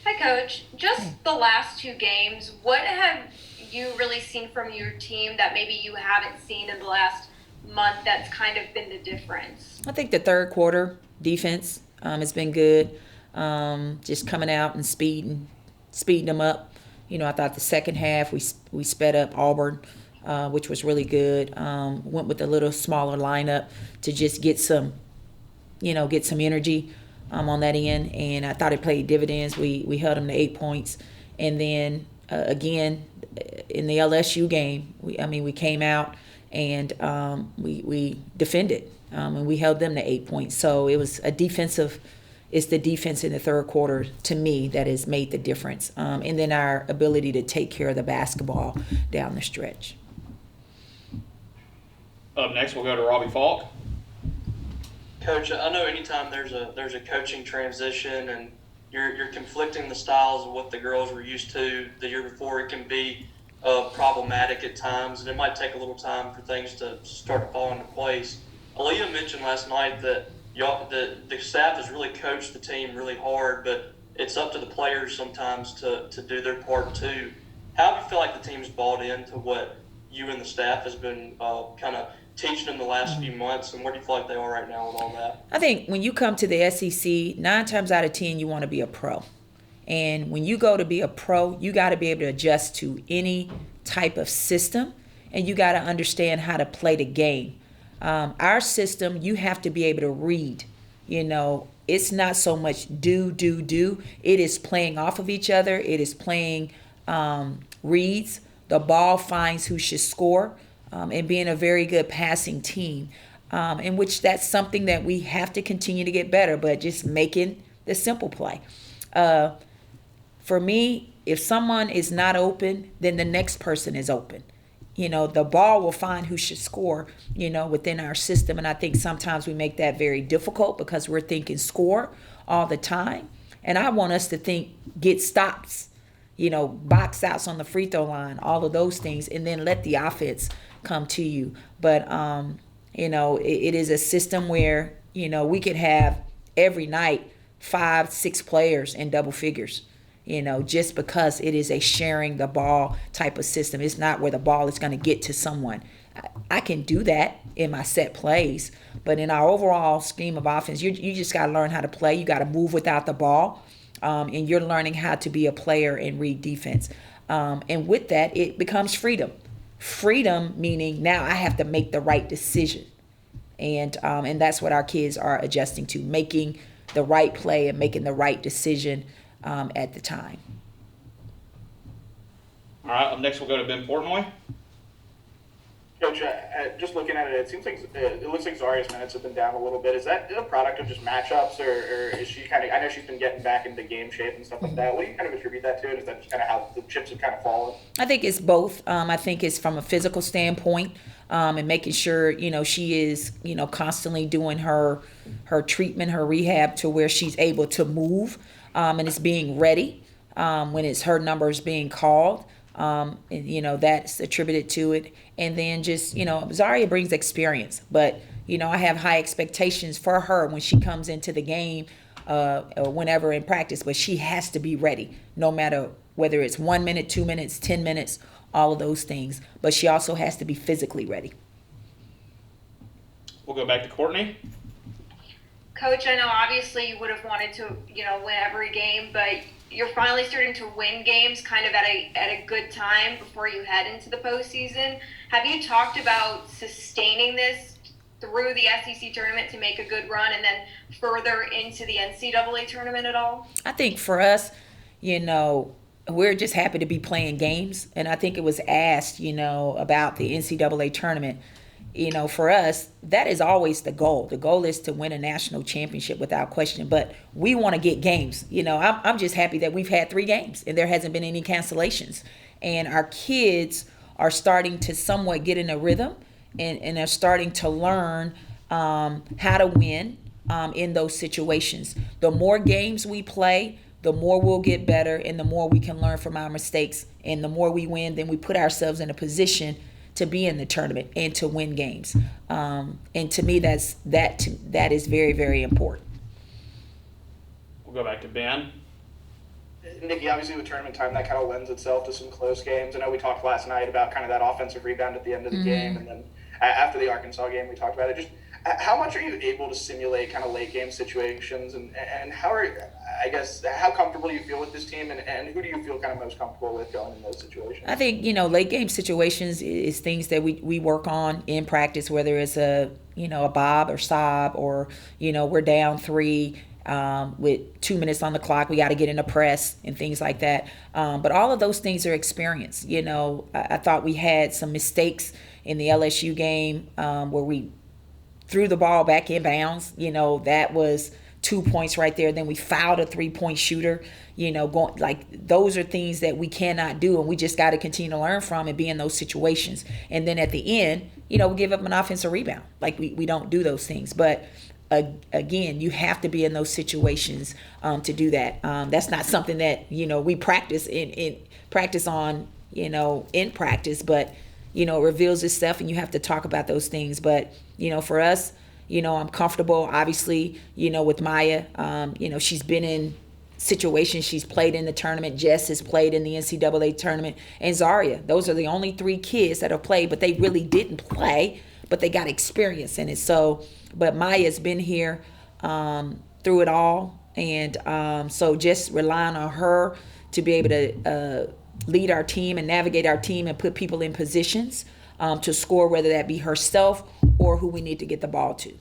Hi, Coach. Just the last two games, what have you really seen from your team that maybe you haven't seen in the last month that's kind of been the difference? I think the third quarter defense has been good. Just coming out and speeding them up. I thought the second half we sped up Auburn, which was really good. Went with a little smaller lineup to just get some energy on that end, and I thought it played dividends. We held them to 8 points, and then again in the LSU game, we came out and we defended, and we held them to 8 points. So it was a defensive. It's the defense in the third quarter to me that has made the difference, and then our ability to take care of the basketball down the stretch. Up next, we'll go to Robbie Falk. Coach, I know anytime there's a coaching transition and you're conflicting the styles of what the girls were used to the year before, it can be problematic at times, and it might take a little time for things to start to fall into place. Aaliyah mentioned last night that the staff has really coached the team really hard, but it's up to the players sometimes to do their part too. How do you feel like the team's bought into what you and the staff has been kind of teaching them the last few months, and where do you feel like they are right now with all that? I think when you come to the SEC, 9 times out of 10 you want to be a pro. And when you go to be a pro, you got to be able to adjust to any type of system, and you got to understand how to play the game. Our system, you have to be able to read. It's not so much do, do, do. It is playing off of each other. It is playing reads. The ball finds who should score, and being a very good passing team, in which that's something that we have to continue to get better, but just making the simple play. For me, if someone is not open, then the next person is open. The ball will find who should score, within our system. And I think sometimes we make that very difficult because we're thinking score all the time. And I want us to think get stops, box outs on the free throw line, all of those things, and then let the offense come to you. But, it is a system where, we could have every night 5, 6 players in double figures. Just because it is a sharing the ball type of system. It's not where the ball is going to get to someone. I can do that in my set plays, but in our overall scheme of offense, you just got to learn how to play. You got to move without the ball, and you're learning how to be a player and read defense. And with that, it becomes freedom. Freedom meaning now I have to make the right decision, and that's what our kids are adjusting to, making the right play and making the right decision at the time. All right, up next, we'll go to Ben Portnoy. Coach, just looking at it, it seems like it looks like Zaria's minutes have been down a little bit. Is that a product of just matchups, or is she kind of? I know she's been getting back into game shape and stuff like that. What do you kind of attribute that to? And is that just kind of how the chips have kind of fallen? I think it's both. I think it's from a physical standpoint, and making sure she is constantly doing her treatment, her rehab to where she's able to move, and it's being ready when it's her numbers being called. And that's attributed to it. And then just Zaria brings experience, but I have high expectations for her when she comes into the game, or whenever in practice. But she has to be ready, no matter whether it's 1 minute, 2 minutes, 10 minutes, all of those things. But she also has to be physically ready. We'll go back to Courtney. Coach, I know obviously you would have wanted to, win every game, but you're finally starting to win games kind of at a good time before you head into the postseason. Have you talked about sustaining this through the SEC tournament to make a good run and then further into the NCAA tournament at all? I think for us, we're just happy to be playing games. And I think it was asked, about the NCAA tournament. For us, that is always the goal. The goal is to win a national championship without question. But we want to get games. I'm just happy that we've had 3 games and there hasn't been any cancellations. And our kids are starting to somewhat get in a rhythm and are starting to learn how to win in those situations. The more games we play, the more we'll get better, and the more we can learn from our mistakes. And the more we win, then we put ourselves in a position to be in the tournament and to win games. And to me, that is very, very important. We'll go back to Ben. Nikki, obviously with tournament time, that kind of lends itself to some close games. I know we talked last night about kind of that offensive rebound at the end of the game, and then after the Arkansas game, we talked about it. Just how much are you able to simulate kind of late game situations, and how comfortable do you feel with this team, and who do you feel kind of most comfortable with going in those situations? I think, late game situations is things that we work on in practice, whether it's a bob or sob, or, we're down 3 with 2 minutes on the clock, we got to get in a press and things like that. But all of those things are experience. I thought we had some mistakes in the LSU game where we threw the ball back in bounds. That was 2 points right there. Then we fouled a 3-point shooter. Going like those are things that we cannot do, and we just got to continue to learn from and be in those situations. And then at the end, we give up an offensive rebound. Like we don't do those things, but again, you have to be in those situations to do that. That's not something that we practice in practice, but it reveals itself, and you have to talk about those things. But for us, I'm comfortable, obviously, with Maya. She's been in situations, she's played in the tournament. Jess has played in the NCAA tournament, and Zaria. Those are the only 3 kids that have played, but they really didn't play, but they got experience in it. So, but Maya's been here through it all, and so just relying on her to be able to lead our team and navigate our team and put people in positions to score, whether that be herself or who we need to get the ball to.